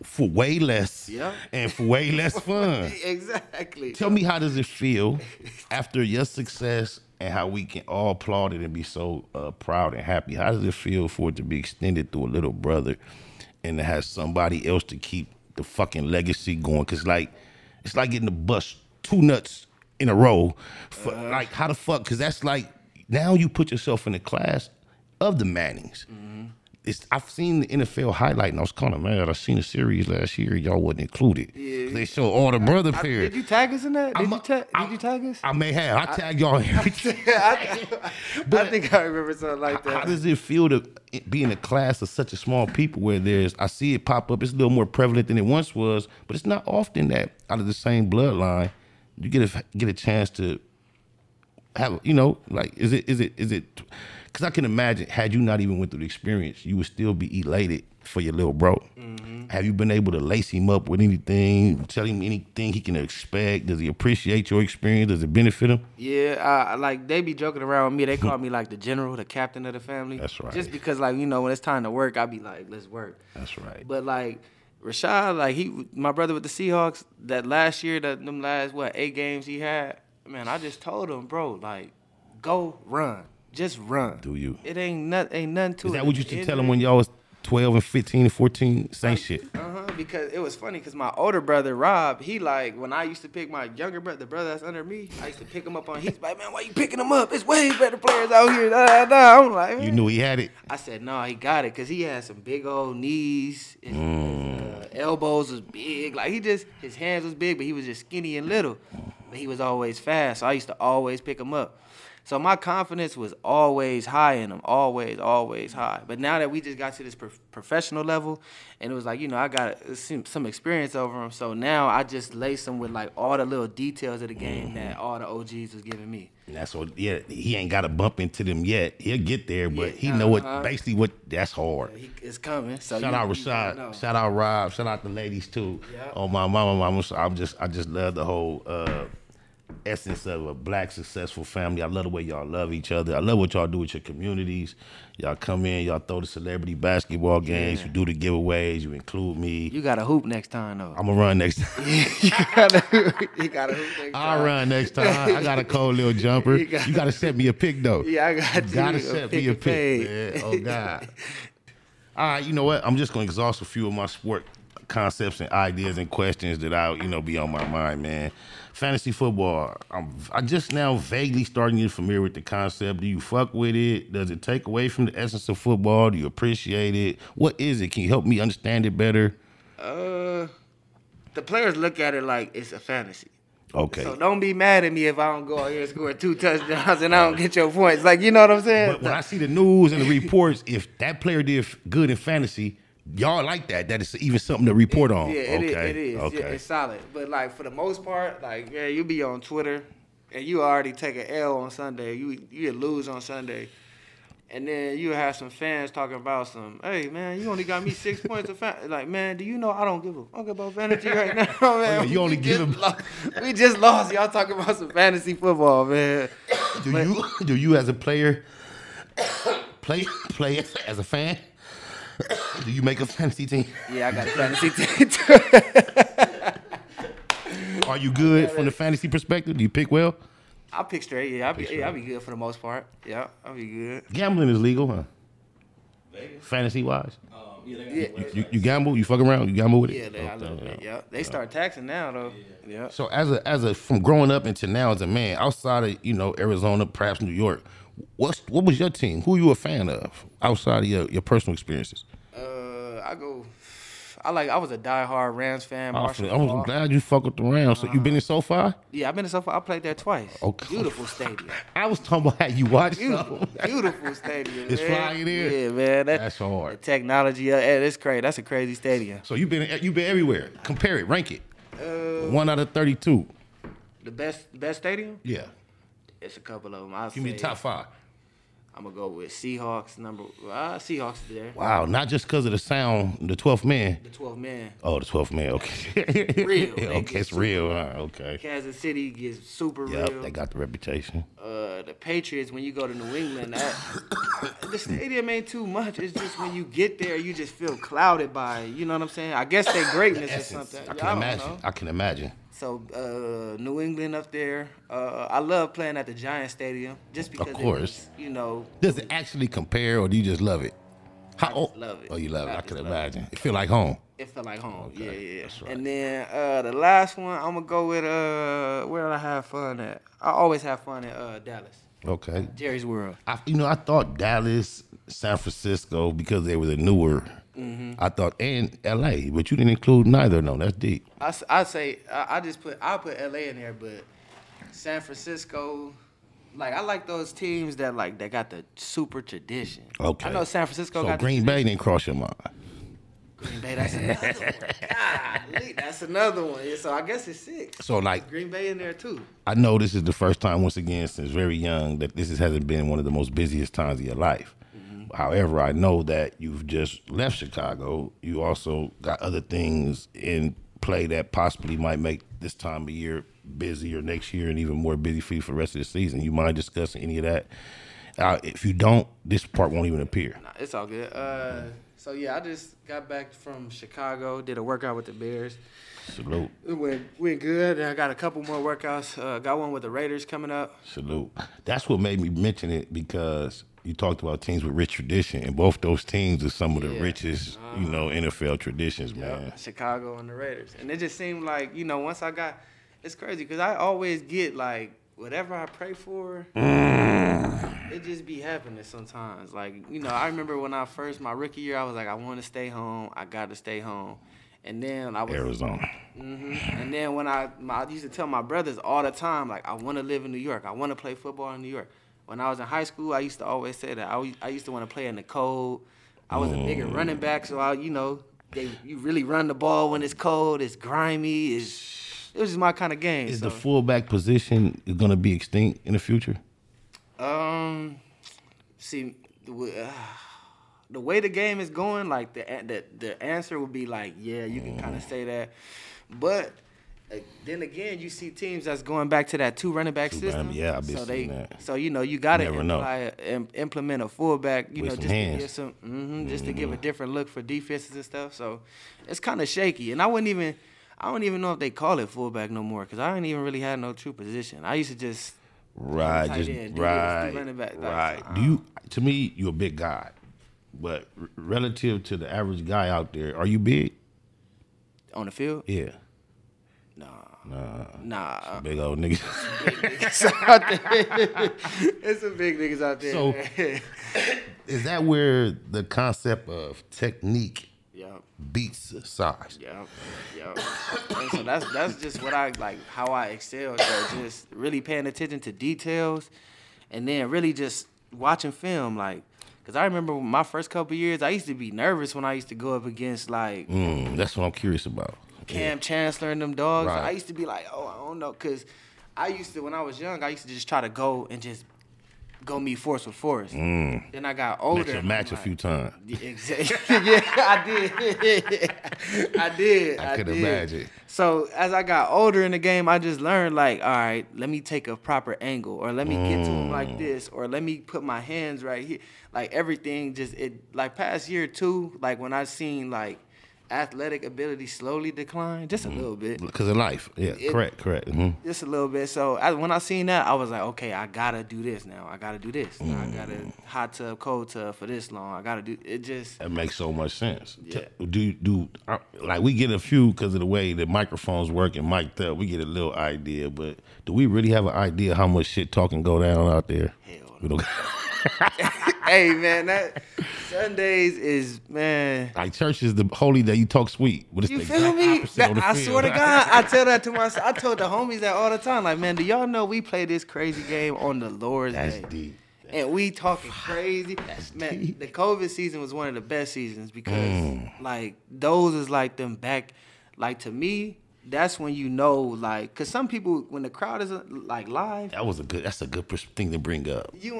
for way less. Yeah. And for way less fun. Exactly. Tell me, how does it feel after your success and how we can all applaud it and be so proud and happy? How does it feel for it to be extended through a little brother and to have somebody else to keep the fucking legacy going? Because it's like getting the bus 2 nuts in a row. Like, how the fuck? Because that's like, now you put yourself in the class of the Mannings. I've seen the NFL highlight, and I was kind of mad. I seen a series last year, y'all wasn't included. Yeah. They show all the brother pairs. Did you tag us in that? Did you tag us? I may have. I tagged y'all in everything. I think I remember something like that. How does it feel to be in a class of such a small people where I see it pop up, it's a little more prevalent than it once was, but it's not often that out of the same bloodline, you get a chance to have, you know, like, is it, because I can imagine, had you not even went through the experience, you would still be elated for your little bro. Have you been able to lace him up with anything, tell him anything he can expect? Does he appreciate your experience? Does it benefit him? Yeah, like, they be joking around with me. They call me, like, the general, the captain of the family. That's right. Just because, like, you know, when it's time to work, I be like, let's work. That's right. But, like, Rashad, like, my brother with the Seahawks, that last year, them last 8 games he had, man, I just told him, bro, like, go run, just run. Do you? It ain't nothing to it. Is that what you used to tell him when y'all was 12 and 15 and 14? Same shit. Because it was funny, because my older brother Rob, he, like, when I used to pick my younger brother, the brother that's under me, I used to pick him up on. He's like, man, why you picking him up? It's way better players out here. I'm like, man. You knew he had it. I said, no, he got it, because he had some big old knees. His elbows was big. Like, his hands was big, but he was just skinny and little. But he was always fast, so I used to always pick him up. So my confidence was always high in him, always high. But now that we just got to this professional level, and it was like, you know, I got some experience over him. So now I just lace him with, like, all the little details of the game that all the OGs was giving me. And that's what, he ain't got to bump into them yet. He'll get there, but he know that's hard. Yeah, it's coming. So shout out Rashad, shout out Rob, shout out the ladies too. Yep. Oh, my mama, I just love the whole essence of a black successful family. I love the way y'all love each other. I love what y'all do with your communities. Y'all come in, y'all throw the celebrity basketball games, you do the giveaways, you include me. You got to hoop next time, though. I'm going to run next time. You got to hoop next time. I'll run next time. I got a cold little jumper. You got to set me a pick, though. Yeah, I got to. You got to set me a pick, man. Oh, God. All right, you know what? I'm just going to exhaust a few of my sport concepts and ideas and questions that I'll, be on my mind, man. Fantasy football, I just now vaguely starting to get familiar with the concept. Do you fuck with it? Does it take away from the essence of football? Do you appreciate it? What is it? Can you help me understand it better? The players look at it like it's a fantasy. Okay. So don't be mad at me if I don't go out here and score 2 touchdowns and I don't get your points. Like, you know what I'm saying? But when I see the news and the reports, if that player did good in fantasy, y'all like that is even something to report on. Yeah, it is. Okay. Yeah, it's solid. But, like, for the most part, like, yeah, you be on Twitter, and you already take an L on Sunday. You lose on Sunday. And then you have some fans talking about hey, man, you only got me 6 points of fantasy. Like, man, do you know I don't give a fuck about fantasy right now, man? You only give him. We just lost. Y'all talking about some fantasy football, man. Do you as a player play as a fan? Do you make a fantasy team? Yeah, I got a fantasy team too. Are you good from the fantasy perspective? Do you pick well? I pick straight. Yeah, I'll be good for the most part. Yeah, I'll be good. Gambling is legal, huh? Vegas? Fantasy wise. Yeah, You gamble? You fuck around? You gamble with it? Yeah, a little bit. Yeah, they start taxing now though. Yeah. So as a from growing up into now as a man, outside of Arizona, perhaps New York, what was your team? Who you a fan of outside of your personal experiences? I was a diehard Rams fan. I'm glad you fuck with the Rams. So you been in SoFi? Yeah, I've been in SoFi. I played there twice. Okay. Beautiful stadium. I was talking about how you watch Beautiful stadium. It's man. flying in. Yeah, man. That's hard. The technology, it's crazy. That's a crazy stadium. So you've been everywhere. Compare it, rank it. 1 out of 32. The best stadium? Yeah. It's a couple of them. Give me the top 5. I'm gonna go with Seahawks. Seahawks is there. Wow, not just because of the sound, the 12th man. The 12th man. Oh, the 12th man. Okay. Real. Okay, it's real. Okay. Kansas City gets super real. Yep, they got the reputation. The Patriots, when you go to New England, the stadium ain't too much. It's just when you get there, you just feel clouded by it. You know what I'm saying? I guess their greatness or something. I can imagine. So New England up there. I love playing at the Giant Stadium just because. Of course. Does it actually compare, or do you just love it? I just love it. Oh, you love it. I can imagine. It feel like home. It felt like home. Okay. Yeah. That's right. And then the last one, I'm gonna go with where did I have fun at? I always have fun at Dallas. Okay. Jerry's World. I thought Dallas, San Francisco, because they were the newer. Mm-hmm. I thought, and LA, but you didn't include neither. No, that's deep. I put LA in there, but San Francisco, like I like those teams that got the super tradition. Okay. I know San Francisco. So Green Bay didn't cross your mind. Green Bay, that's another one. Golly, that's another one. Yeah, so I guess it's 6. So Green Bay in there too. I know this is the first time, once again, since very young, that hasn't been one of the most busiest times of your life. However, I know that you've just left Chicago. You also got other things in play that possibly might make this time of year busier next year and even more busy for you for the rest of the season. You mind discussing any of that? If you don't, this part won't even appear. Nah, it's all good. So, yeah, I just got back from Chicago, did a workout with the Bears. Salute. It went good. And I got a couple more workouts. Got one with the Raiders coming up. Salute. That's what made me mention it, because you talked about teams with rich tradition, and both those teams are some of the richest, NFL traditions, man. Yep. Chicago and the Raiders. And it just seemed like, once I got – it's crazy because I always get, whatever I pray for, it just be happening sometimes. I remember when my rookie year, I was like, I want to stay home. I got to stay home. And then I was Arizona. Mm-hmm. And then when I used to tell my brothers all the time, I want to live in New York. I want to play football in New York. When I was in high school, I used to always say that. I used to want to play in the cold. I was a bigger running back, so you really run the ball when it's cold, it's grimy, it was just my kind of game. Is the fullback position going to be extinct in the future? See, the way the game is going, the answer would be yeah, you can kind of say that, but then again, you see teams that's going back to that 2 running back system. Yeah, I've been seeing that. So you got to implement a fullback, just to give just to give a different look for defenses and stuff. So it's kind of shaky, and I don't even know if they call it fullback no more because I ain't even really had no true position. I used to just right. To me, you're a big guy, but relative to the average guy out there, are you big on the field? Yeah. Nah. Some big old niggas. It's some big niggas out there. So, is that where the concept of technique beats size? Yeah. So that's just what I like, how I excel. So just really paying attention to details, and then really just watching film, like. Because I remember my first couple years, I used to be nervous when I used to go up against, like... that's what I'm curious about. Cam Chancellor and them dogs. Right. I used to be like, oh, I don't know. Because I used to, when I was young, I used to just try to go and just go meet force with force. Then I got older. Match a few times. Exactly. Yeah, I did. I could imagine. So as I got older in the game, I just learned, like, all right, let me take a proper angle, or let me get to him like this, or let me put my hands right here. Like, everything just, like, past year or two, like, when I seen, like, athletic ability slowly decline, just a little bit. Because of life. Yeah, correct. Just a little bit. So when I seen that, I was like, okay, I got to do this now. I got to do this. I got to hot tub, cold tub for this long. I got to do it. Just. That makes so much sense. Yeah. Like, we get a few because of the way the microphones work and mic'd up, we get a little idea, but do we really have an idea how much shit talking go down out there? Hell we don't. Hey, man, that Sundays is, man. Like, church is the holy day you talk sweet. But it's you the feel me? I field. swear to God, I tell that to myself. I told the homies that all the time. Like, man, do y'all know we play this crazy game on the Lord's Day? That's deep. And we talking crazy. Man, deep. the COVID season was one of the best seasons because, like, those is like them back. Like, to me, that's when you know, like, because some people, when the crowd is, like, live. That's a good thing to bring up. You're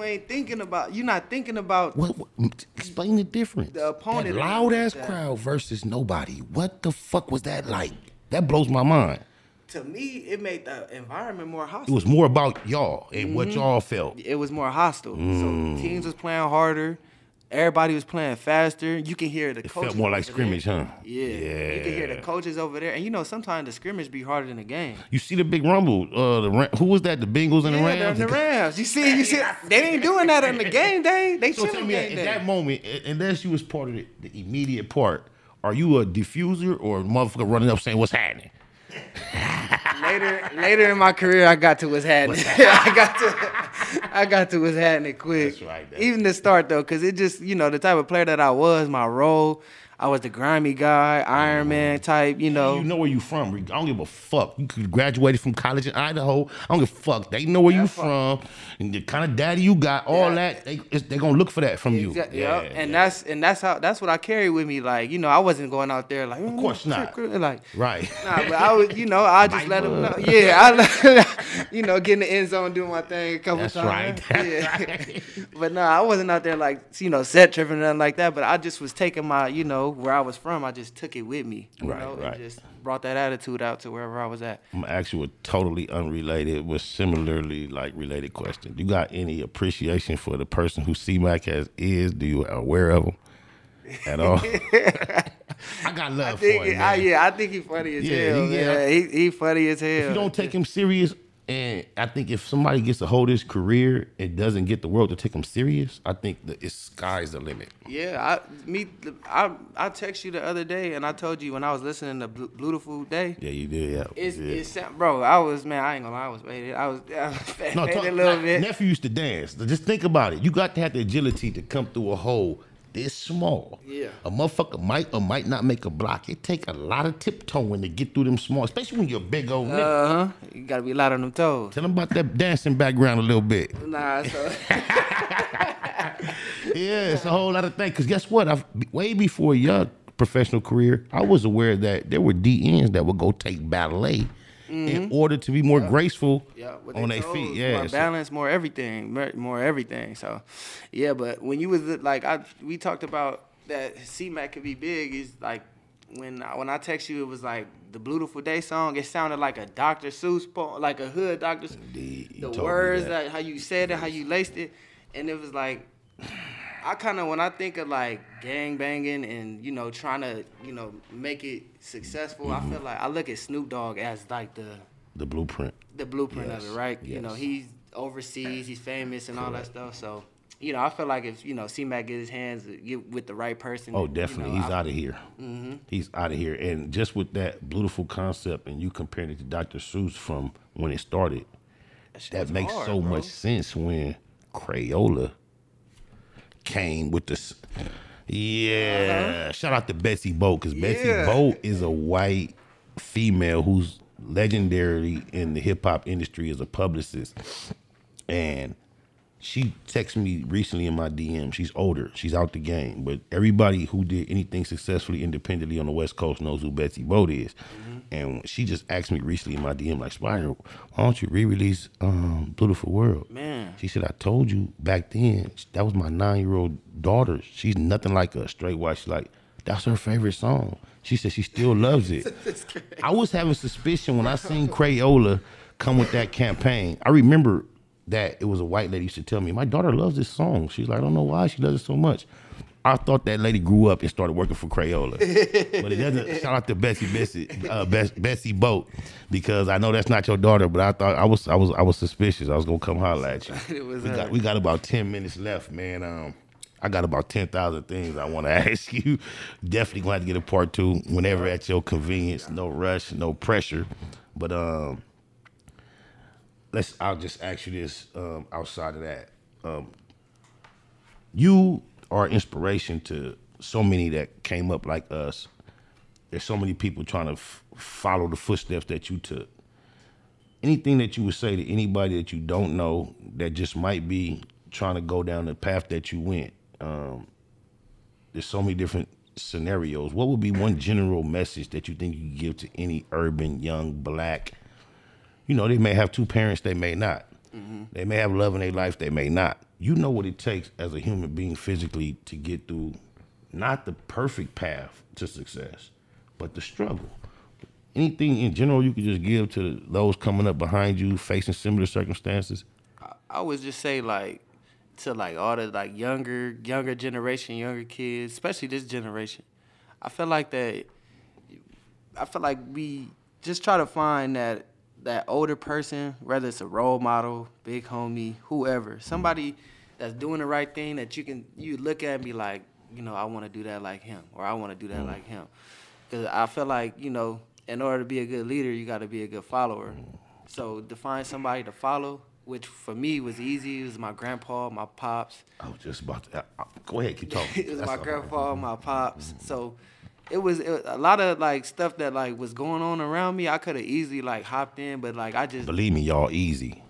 not thinking about. What explain the difference. The opponent. That loud-ass crowd versus nobody. What the fuck was that like? That blows my mind. To me, it made the environment more hostile. It was more about y'all and what y'all felt. It was more hostile. So teams was playing harder. Everybody was playing faster. You can hear the coaches. It felt more like scrimmage, there. huh? Yeah. You can hear the coaches over there. And, sometimes the scrimmage be harder than the game. You see the big rumble. Who was that? The Bengals and the Rams? The Rams. You see, they ain't doing that on the game day. They so chilling game day. At that moment, unless you was part of the immediate part, are you a diffuser or a motherfucker running up saying, what's happening? Later in my career, I got to what's happening. I got to what's happening quick. That's right. Even to start though, because it just the type of player that I was, my role. I was the grimy guy, Iron Man type, You know where you from. I don't give a fuck. You could graduated from college in Idaho. I don't give a fuck. They know where you from and the kind of daddy you got. All that they gonna look for that from you. That's what I carry with me. Like I wasn't going out there like. Of course not. Like right. Nah, but I was. I just let them know. Yeah, I get in the end zone, doing my thing a couple times. That's right. But no, I wasn't out there like set tripping or nothing like that. But I just was taking my where I was from, I just took it with me, and just brought that attitude out to wherever I was at. I'm gonna ask you a totally unrelated, but similarly related question. You got any appreciation for the person who C-Mac is? Do you aware of him at all? I got love for him. I think he's funny as hell. Yeah, he funny as hell. If you don't take him serious. And I think if somebody gets a hold of his career and doesn't get the world to take him serious, I think it's sky's the limit. Yeah, I text you the other day and I told you when I was listening to Beautiful Day. Yeah, you did. Yeah, it's bro. I ain't gonna lie. I was faded. I was faded a little bit. Nephew used to dance. Just think about it. You got to have the agility to come through a hole this small. Yeah. A motherfucker might or might not make a block. It take a lot of tiptoeing to get through them small, especially when you're a big old nigga. You gotta be light on them toes. Tell them about that dancing background a little bit. Nah, so yeah, it's a whole lot of things. Cause guess what? Way before your professional career, I was aware that there were DNs that would go take ballet in order to be more graceful on their feet. Yeah, more balance, more everything. So, yeah, but when you was like, we talked about that C-Mac could be big. Is like when I text you, it was like the Beautiful Day song. It sounded like a Dr. Seuss poem, like a hood Dr. Seuss. The words that how you said it, how you laced it, and it was like I kind of when I think of like gang banging and trying to make it successful, I feel like I look at Snoop Dogg as like the blueprint. The blueprint of it, right? Yes. He's overseas, he's famous and all that stuff. So, I feel like if, C-Mac get his hands with the right person. Oh, definitely. He's out of here. Mm-hmm. He's out of here. And just with that beautiful concept and you comparing it to Dr. Seuss from when it started, that makes so much sense when Crayola came with this. Yeah. Shout out to Betsy Boat, because Betsy Boat is a white female who's legendary in the hip-hop industry as a publicist. And she texted me recently in my DM. She's older. She's out the game. But everybody who did anything successfully independently on the West Coast knows who Betsy Boat is. Mm-hmm. And she just asked me recently in my DM, like, Spider, why don't you re-release Beautiful World? Man. She said, I told you back then, that was my 9-year-old daughter. She's nothing like a straight white. She's like, that's her favorite song. She said she still loves it. I was having suspicion when I seen Crayola come with that campaign. I remember that it was a white lady used to tell me, my daughter loves this song. She's like, I don't know why she loves it so much. I thought that lady grew up and started working for Crayola. But it doesn't. Shout out to Betsy Boat, because I know that's not your daughter, but I thought I was suspicious. I was gonna come holler at you. We got about 10 minutes left, man. I got about 10,000 things I want to ask you. Definitely gonna have to get a part 2 whenever at your convenience. No rush, no pressure. But I'll just ask you this. Outside of that, you are inspiration to so many that came up like us. There's so many people trying to follow the footsteps that you took. Anything that you would say to anybody that you don't know that just might be trying to go down the path that you went? There's so many different scenarios. What would be one general message that you think you could give to any urban, young, black? They may have 2 parents, they may not. Mm-hmm. They may have love in their life, they may not. You know what it takes as a human being physically to get through not the perfect path to success, but the struggle. Anything in general you could just give to those coming up behind you, facing similar circumstances? I would just say to all the younger generation, younger kids, especially this generation. I feel like we just try to find that older person, whether it's a role model, big homie, whoever, somebody that's doing the right thing that you look at and be like, I want to do that like him, or I want to do that like him. Because I feel like, in order to be a good leader, you got to be a good follower. So to find somebody to follow, which for me was easy. It was my grandpa, my pops. I was just about to go ahead, keep talking. It was my grandpa, my pops. So it was a lot of stuff that was going on around me. I could have easily hopped in, but I just believe me, y'all, easy.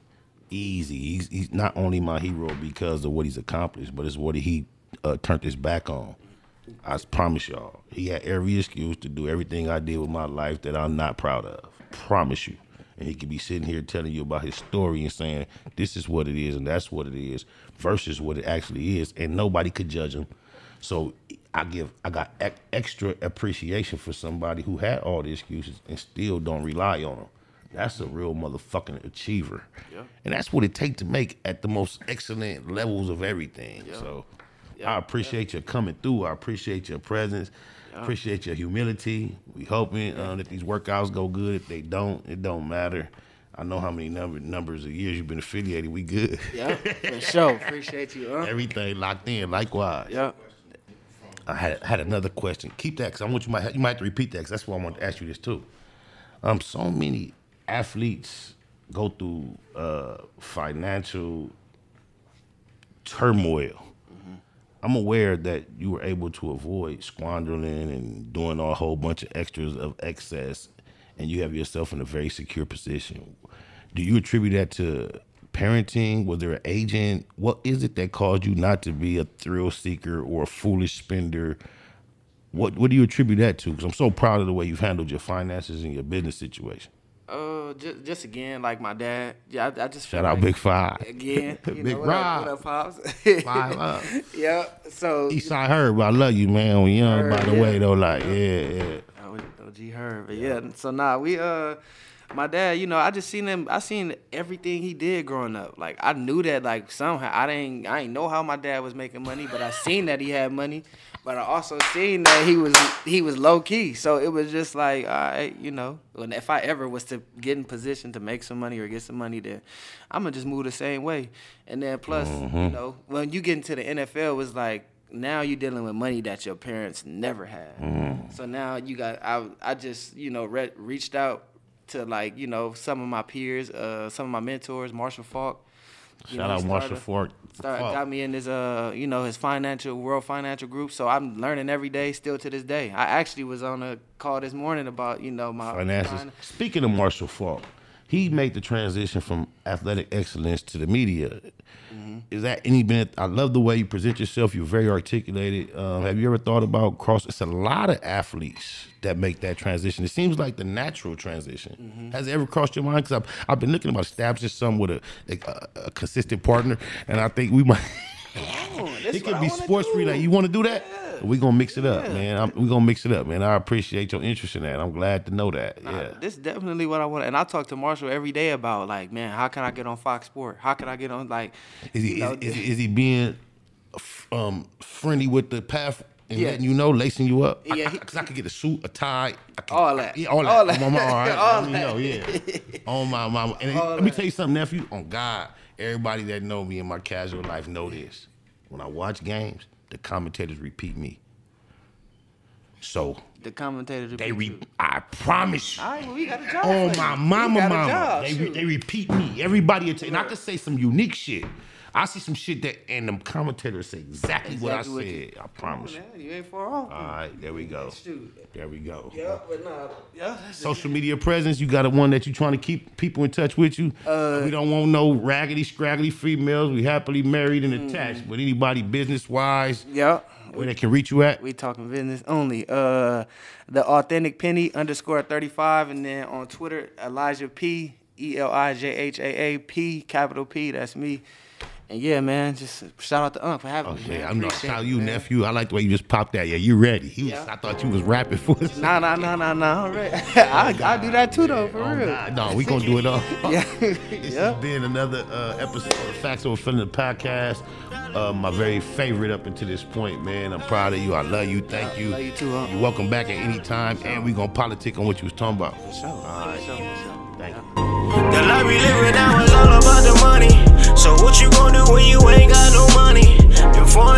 He's not only my hero because of what he's accomplished, but it's what he turned his back on. I promise y'all, he had every excuse to do everything I did with my life that I'm not proud of. Promise you. And he could be sitting here telling you about his story and saying, this is what it is and that's what it is versus what it actually is. And nobody could judge him. So I got extra appreciation for somebody who had all the excuses and still don't rely on them. That's a real motherfucking achiever. Yeah. And that's what it takes to make at the most excellent levels of everything. Yeah. So I appreciate your coming through. I appreciate your presence. Appreciate your humility. We hoping that these workouts go good. If they don't, it don't matter. I know how many numbers of years you've been affiliated. We good. Yeah, for sure. Appreciate you. Everything locked in. Likewise. Yeah. I had another question. Keep that, because I want you might have to repeat that, because that's why I want to ask you this too. So many athletes go through financial turmoil. I'm aware that you were able to avoid squandering and doing a whole bunch of extras of excess, and you have yourself in a very secure position. Do you attribute that to parenting? Was there an agent? What is it that caused you not to be a thrill seeker or a foolish spender? What do you attribute that to? Because I'm so proud of the way you've handled your finances and your business situation. Just again, like my dad. Yeah, I just shout out Big Five again. Big Rob. What up, pops? 5 up. Yeah. So Eastside Herb, I love you, man. When young, by the way, though, yeah. OG Herb. But yeah, so nah, we my dad, you know, I seen everything he did growing up. Like I knew that like somehow I ain't know how my dad was making money, but I seen that he had money. But I also seen that he was low key. So it was just like, all right, you know, if I ever was to get in position to make some money or get some money, then I'm gonna just move the same way. And then plus, you know, when you get into the NFL, it was like now you're dealing with money that your parents never had. So now you got I just, you know, reached out to like, you know, some of my peers, some of my mentors, Marshall Falk. Shout out Marshall Falk. Got me in his you know, his world financial group. So I'm learning every day, still to this day. I actually was on a call this morning about, you know, my finances. Speaking of Marshall Falk, he made the transition from athletic excellence to the media. Is that any bit? I love the way you present yourself. You're very articulated. Have you ever thought about It's a lot of athletes that make that transition. It seems like the natural transition. Has it ever crossed your mind? Because I've been looking about establishing something with a consistent partner, and I think we might. It could be sports relay. You want to do that? Yeah. We're going to mix it up, man. We're going to mix it up, man. I appreciate your interest in that. I'm glad to know that. This is definitely what I want. And I talk to Marshall every day about, like, man, how can I get on Fox Sports? How can I get on, like... Is he being friendly with the path and letting you know, lacing you up? Yeah. Because I could get a suit, a tie. All that. Yeah, all that. All right. All Let me know, yeah. On my mama. And let me tell you something, nephew. On God, everybody that know me in my casual life know this. When I watch games, the commentators repeat me. So the commentators I promise you. All right, well, we got a job. Oh my mama. They repeat me. Everybody and I could say some unique shit. I see some shit that and them commentators say exactly what I said. I promise you. You ain't far off. All right, there we go. There we go. Yeah, but nah. Yeah. Social media presence, you got one that you trying to keep people in touch with you. We don't want no raggedy, scraggly females. We happily married and attached. But anybody business-wise, where they can reach you at? We talking business only. The Authentic Penny _35, and then on Twitter, Elijhaa P, Elijhaa P, capital P. That's me. And yeah, man, just shout out to Unc for having me. Okay, I'm not shout out you, nephew. I like the way you just popped that. Yeah, you ready? I thought you was rapping for us. Nah. I do that too, though, for real. God. No, we gonna do it all. This has been another episode of Factz Ova Feelinz podcast. My very favorite up until this point, man. I'm proud of you. I love you. Thank you. I love you too, Unc. You're welcome back at any time, and we gonna politic on what you was talking about. For sure. All right. For sure. Thank you. The life we living now is all about the money. So what you gonna do when you ain't got no money? Before